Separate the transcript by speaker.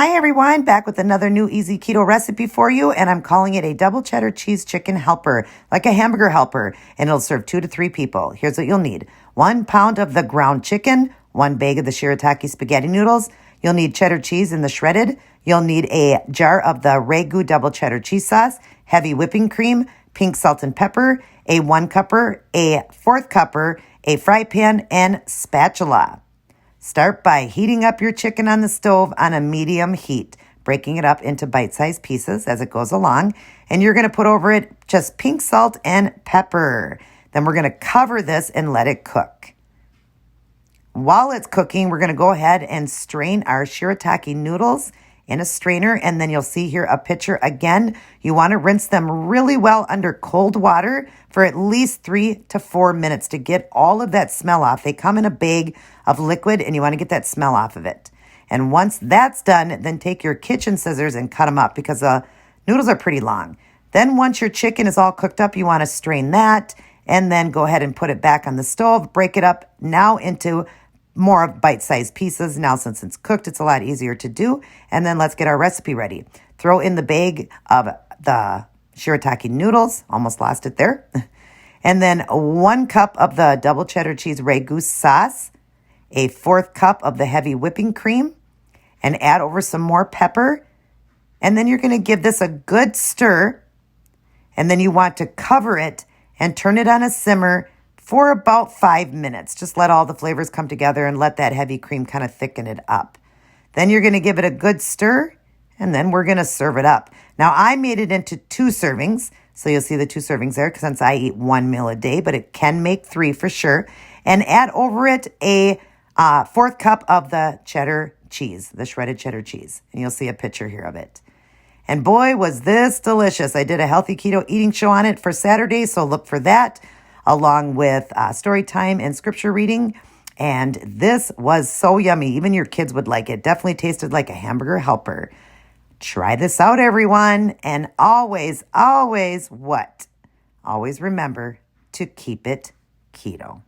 Speaker 1: Hi everyone, back with another new easy keto recipe for you, and I'm calling it a double cheddar cheese chicken helper, like a hamburger helper, and it'll serve 2 to 3 people. Here's what you'll need. 1 pound of the ground chicken, 1 bag of the shiitake spaghetti noodles. You'll need cheddar cheese in the shredded. You'll need a jar of the Ragu double cheddar cheese sauce, heavy whipping cream, pink salt and pepper, a 1 cupper, a 4th cupper, a fry pan, and spatula. Start by heating up your chicken on the stove on a medium heat, breaking it up into bite-sized pieces as it goes along. And you're going to put over it just pink salt and pepper. Then we're going to cover this and let it cook. While it's cooking, we're going to go ahead and strain our shiitake noodles in a strainer. And then you'll see here a picture again. You want to rinse them really well under cold water for at least 3 to 4 minutes to get all of that smell off. They come in a bag of liquid and you want to get that smell off of it. And once that's done, then take your kitchen scissors and cut them up because the noodles are pretty long. Then once your chicken is all cooked up, you want to strain that and then go ahead and put it back on the stove. Break it up now into more bite-sized pieces. Now, since it's cooked, it's a lot easier to do. And then let's get our recipe ready. Throw in the bag of the shiitake noodles. Almost lost it there. And then 1 cup of the double cheddar cheese Ragu sauce, a 4th cup of the heavy whipping cream, and add over some more pepper. And then you're going to give this a good stir. And then you want to cover it and turn it on a simmer for about 5 minutes. Just let all the flavors come together and let that heavy cream kind of thicken it up. Then you're going to give it a good stir, and then we're going to serve it up. Now, I made it into 2 servings, so you'll see the 2 servings there since I eat 1 meal a day, but it can make 3 for sure. And add over it a 4th cup of the cheddar cheese, the shredded cheddar cheese. And you'll see a picture here of it. And boy, was this delicious. I did a healthy keto eating show on it for Saturday, so look for that, along with story time and scripture reading. And this was so yummy. Even your kids would like it. Definitely tasted like a hamburger helper. Try this out, everyone. And always, always what? Always remember to keep it keto.